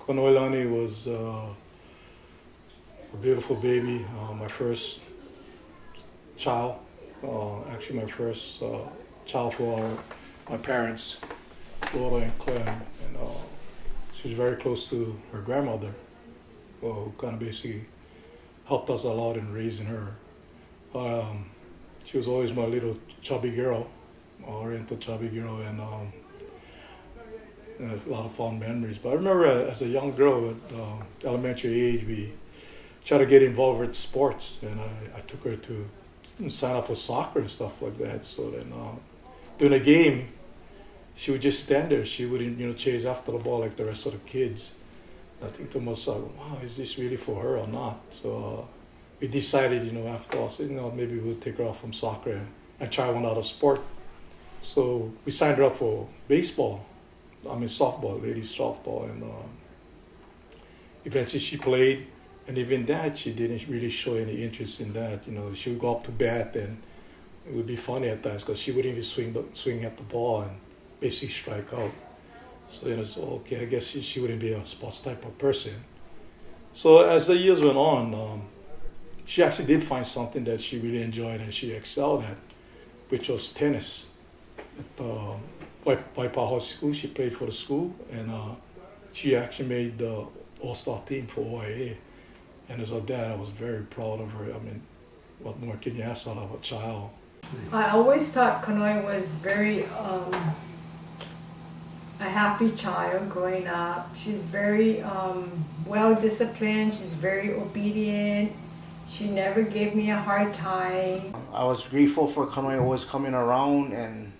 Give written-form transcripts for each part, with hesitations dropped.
Kanoelani was a beautiful baby, my first child, actually my first child for my parents, Laura and Clem, and she was very close to her grandmother, who kind of basically helped us a lot in raising her. She was always my little chubby girl, oriental chubby girl, and a lot of fond memories. But I remember as a young girl at elementary age, we tried to get involved with sports, and I took her to sign up for soccer and stuff like that. So then during a game, she would just stand there. She wouldn't, chase after the ball like the rest of the kids. I think to myself, wow, is this really for her or not? So we decided, after all, maybe we'll take her off from soccer and try one other sport. So we signed her up for softball, ladies softball, and eventually she played. And even that, she didn't really show any interest in that. She would go up to bat, and it would be funny at times because she wouldn't even swing at the ball and basically strike out. So so okay, I guess she wouldn't be a sports type of person. So as the years went on, she actually did find something that she really enjoyed and she excelled at, which was tennis. At Waipahu High School, she played for the school, and she actually made the all-star team for OIA. And as a dad, I was very proud of her. I mean, what more can you ask out of a child? I always thought Kanoe was very a happy child growing up. She's very well-disciplined. She's very obedient. She never gave me a hard time. I was grateful for Kanoe always coming around and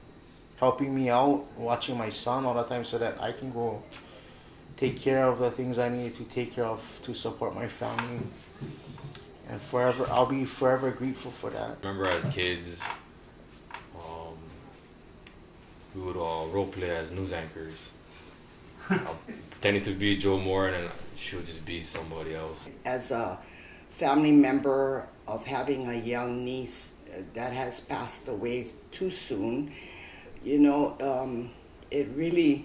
helping me out, watching my son all the time so that I can go take care of the things I need to take care of to support my family. And I'll be forever grateful for that. I remember as kids, we would role play as news anchors. Pretending to be Joe Moore, and then she would just be somebody else. As a family member of having a young niece that has passed away too soon, it really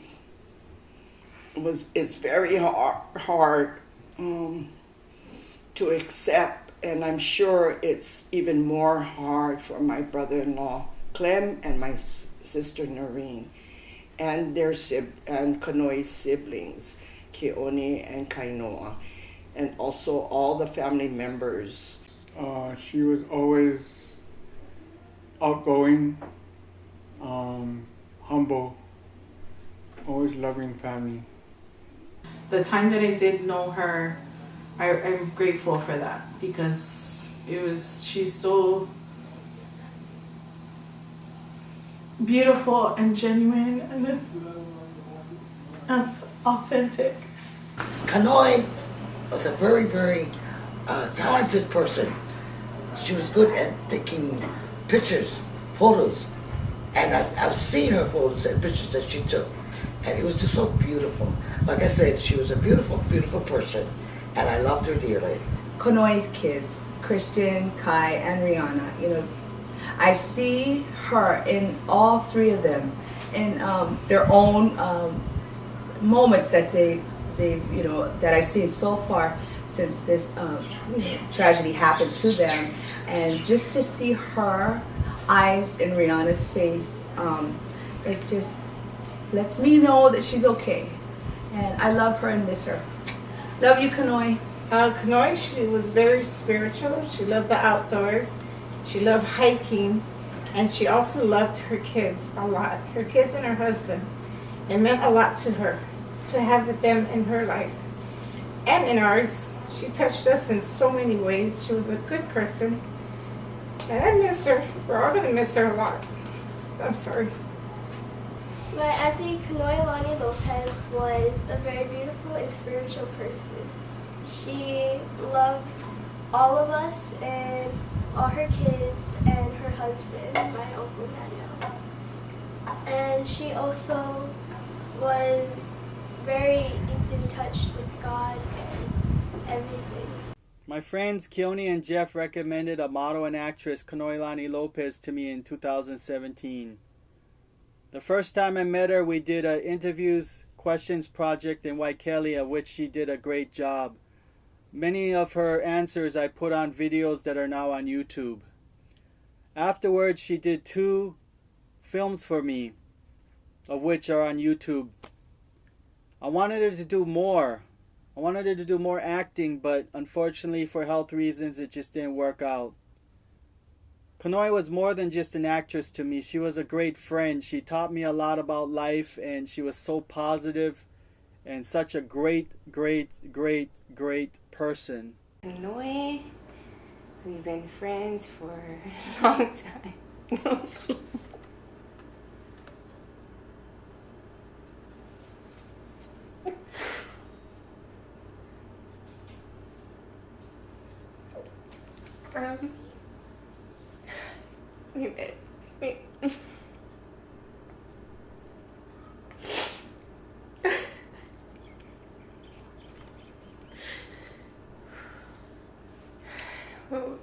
it's very hard to accept, and I'm sure it's even more hard for my brother-in-law Clem and my sister Noreen and and Kanoe's siblings, Keiali'i and Kainoa, and also all the family members. She was always outgoing, humble, always loving family. The time that I did know her, I'm grateful for that because she's so beautiful and genuine and authentic. Kanoe was a very, very talented person. She was good at taking pictures, photos, and I've seen her photos and pictures that she took, and it was just so beautiful. Like I said, she was a beautiful, beautiful person, and I loved her dearly. Kanoe's kids, Christian, Kai, and Rihanna, I see her in all three of them in their own moments that that I've seen so far since this tragedy happened to them, and just to see her eyes in Rihanna's face, it just lets me know that she's okay, and I love her and miss her. Love you, Kanoe. Kanoe, she was very spiritual. She loved the outdoors. She loved hiking, and she also loved her kids a lot. Her kids and her husband. It meant a lot to her to have them in her life and in ours. She touched us in so many ways. She was a good person, and I miss her. We're all going to miss her a lot. I'm sorry. My auntie Kanoelani Lopez was a very beautiful and spiritual person. She loved all of us and all her kids and her husband, my Uncle Daniel. And she also was very deep in touch with God and everything. My friends Keone and Jeff recommended a model and actress, Kanoelani Lopez, to me in 2017. The first time I met her, we did interviews questions project in Keiali'i, of which she did a great job. Many of her answers I put on videos that are now on YouTube. Afterwards, she did 2 films for me, of which are on YouTube. I wanted her to do more. I wanted her to do more acting, but unfortunately for health reasons, it just didn't work out. Kanoi was more than just an actress to me. She was a great friend. She taught me a lot about life, and she was so positive and such a great person. Kanoi, we've been friends for a long time.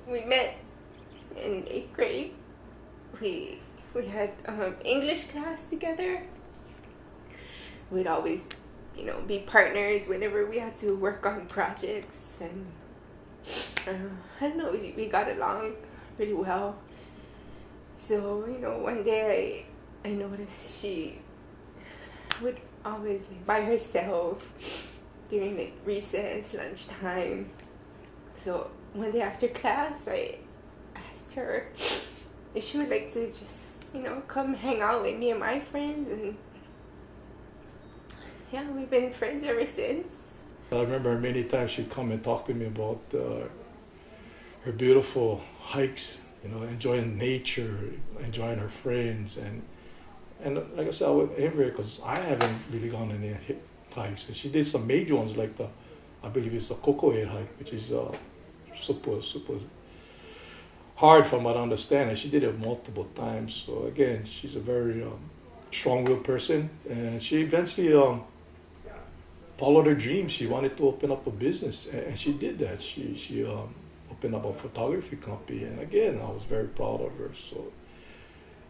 We met in 8th grade. We had English class together. We'd always, be partners whenever we had to work on projects, and I don't know, we got along really well. So, one day I noticed she would always by herself during recess, lunchtime. So one day after class, I asked her if she would like to just, come hang out with me and my friends, and yeah, we've been friends ever since. I remember many times she'd come and talk to me about her beautiful hikes, enjoying nature, enjoying her friends, and like I said, I would envy her because I haven't really gone on any hikes. And she did some major ones like I believe it's the Keiali'i hike, which is super hard from what I understand, and she did it multiple times. So again, she's a very strong-willed person, and she eventually followed her dreams. She wanted to open up a business, and she did that. She opened up a photography company, and again, I was very proud of her. So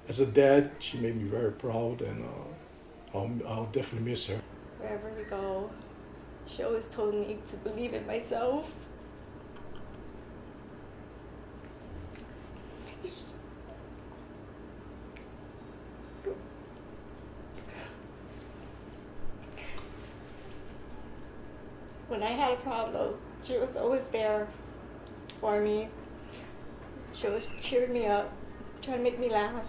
as a dad, she made me very proud, and I'll definitely miss her. Wherever we go, she always told me to believe in myself. When I had a problem, she was always there for me. She always cheered me up, trying to make me laugh.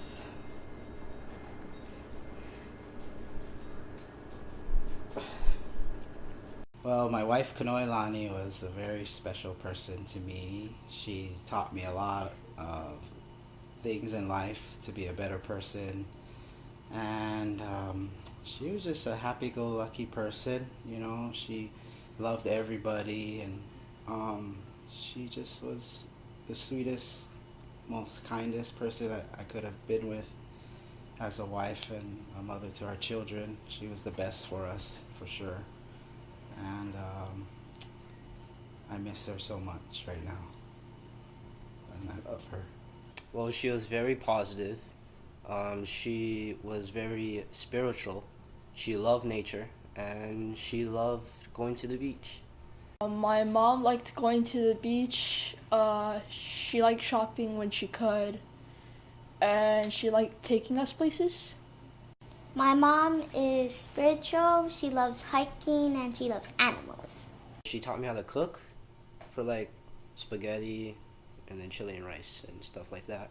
Well, my wife Kanoelani was a very special person to me. She taught me a lot of things in life to be a better person, and she was just a happy-go-lucky person. She loved everybody, and she just was the sweetest, most kindest person I could have been with as a wife and a mother to our children. She was the best for us, for sure. And I miss her so much right now, and I love her. Well, she was very positive. She was very spiritual. She loved nature, and she loved going to the beach. My mom liked going to the beach. She liked shopping when she could, and she liked taking us places. My mom is spiritual. She loves hiking and she loves animals. She taught me how to cook for spaghetti and then chili and rice and stuff like that.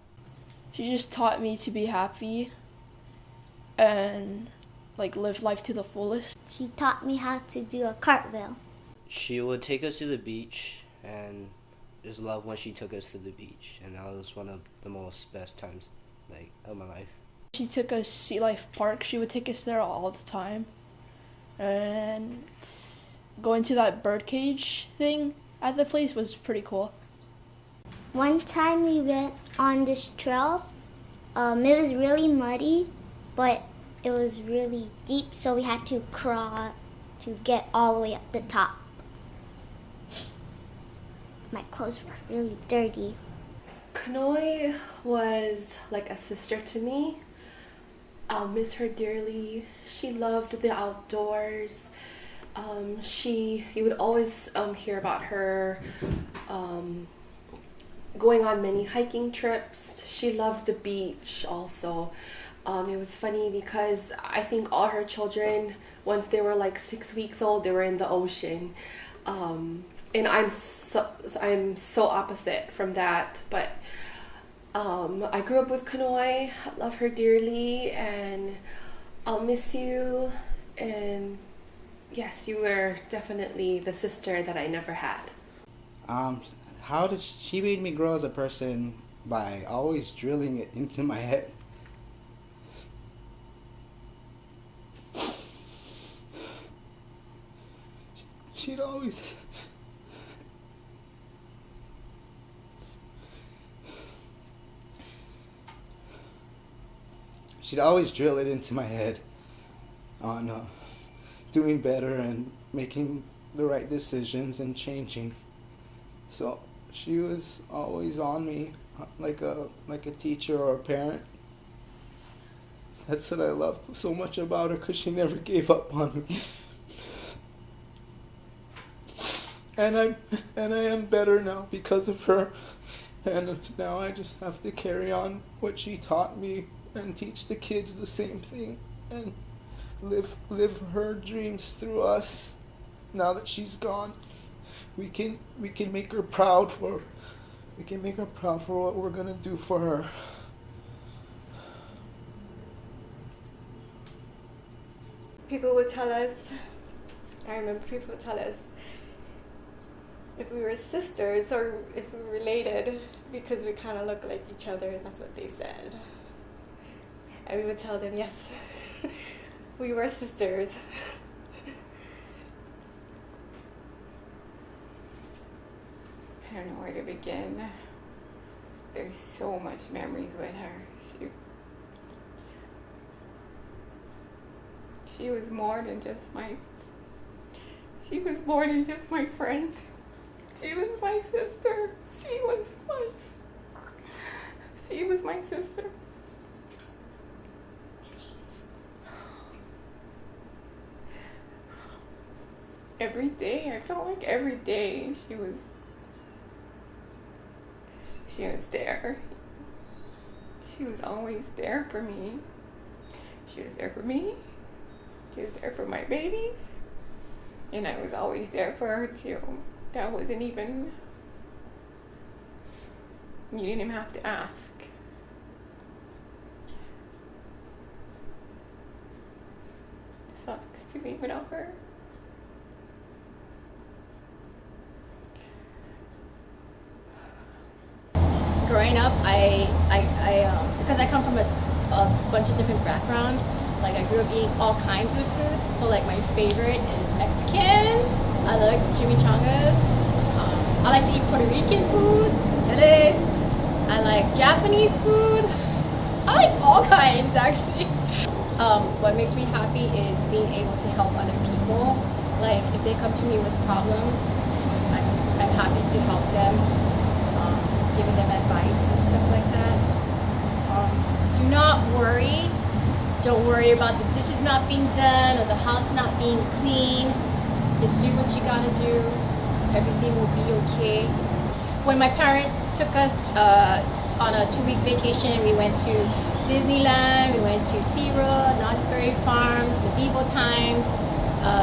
She just taught me to be happy and live life to the fullest. She taught me how to do a cartwheel. She would take us to the beach, and just love when she took us to the beach, and that was one of the most best times of my life. She took us Sea Life Park. She would take us there all the time. And going to that birdcage thing at the place was pretty cool. One time we went on this trail. It was really muddy, but it was really deep, so we had to crawl to get all the way up the top. My clothes were really dirty. Kanoi was like a sister to me. I'll miss her dearly. She loved the outdoors. You would always hear about her going on many hiking trips. She loved the beach also. It was funny because I think all her children, once they were like 6 weeks old, they were in the ocean. And I'm so opposite from that. But I grew up with Kanoi. I love her dearly, and I'll miss you. And yes, you were definitely the sister that I never had. How did she made me grow as a person? By always drilling it into my head. She'd always drill it into my head on doing better and making the right decisions and changing. So she was always on me like a teacher or a parent. That's what I loved so much about her, because she never gave up on me. And I am better now because of her. And now I just have to carry on what she taught me and teach the kids the same thing and live her dreams through us. Now that she's gone, we can make her proud for what we're gonna do for her. People would tell us, I remember people would tell us if we were sisters or if we were related because we kind of look like each other. That's what they said. And we would tell them, yes, we were sisters. I don't know where to begin. There's so much memories with her. She was more than just my friend. She was my sister. She was my sister. Every day, I felt like every day she was there. She was always there for me. She was there for me. She was there for my babies. And I was always there for her too. That wasn't even, you didn't even have to ask. It sucks to be without her. Growing up, I because I come from a bunch of different backgrounds, like I grew up eating all kinds of food. So like my favorite is Mexican. I like chimichangas. I like to eat Puerto Rican food, pasteles. I like Japanese food. I like all kinds actually. What makes me happy is being able to help other people. Like if they come to me with problems, I'm happy to help them. Giving them advice and stuff like that. Do not worry. Don't worry about the dishes not being done or the house not being clean. Just do what you gotta do. Everything will be okay. When my parents took us on a 2-week vacation, we went to Disneyland, we went to SeaWorld, Knott's Berry Farms, medieval times.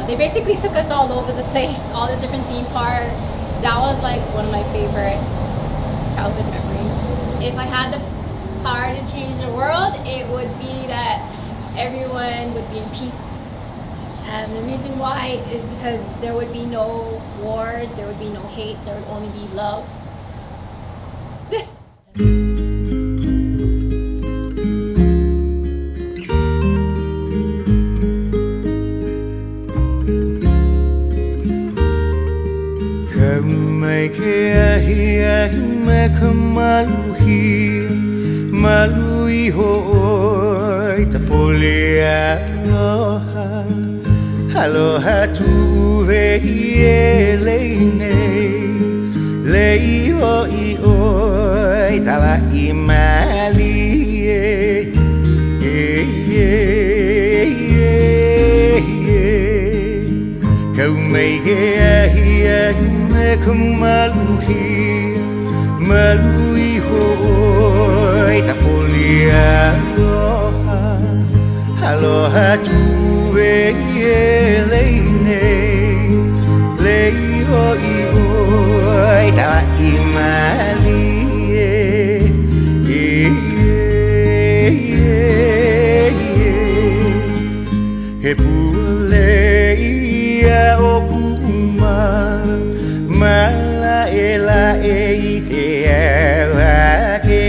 They basically took us all over the place, all the different theme parks. That was like one of my favorite childhood memories. If I had the power to change the world, it would be that everyone would be in peace. And the reason why is because there would be no wars, there would be no hate, there would only be love. Malui hoi ta pole aloha aloha tu ve leine lei hoi oi ta la imali Leia me kamaluhi Malui hoi tapolia aloha Aloha tuve leine Lei hoi hoi ta imali He pule ia o kuma Mala ela e te awa ke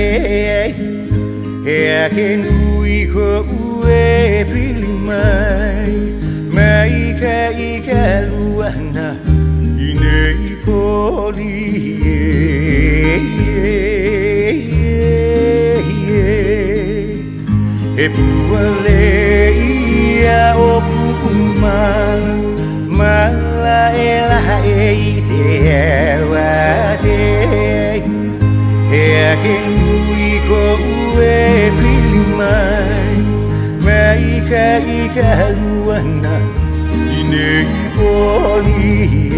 He ake nui ko ue pili mai Mai ka I ka luana I nei poli He pule ia o kuma Mala ela e te awa te He ake nui ko ue pili mai Mai ka I ka luana I nei poli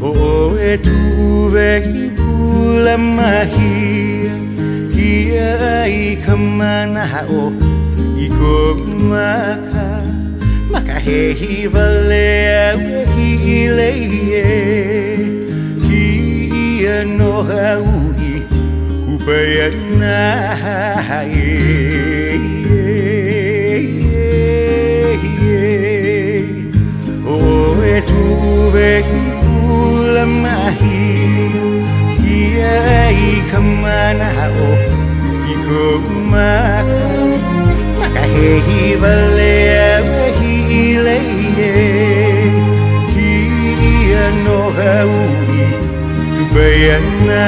O e tuve I pula mahia Hia I kamana o I ko maka Maka he hivalea hi leie Hia no haui Kupaya na O e tuve I pula mahia Hia I kamana o I ko maka Maka he hivalea hi leie Hia no haui Tu bayana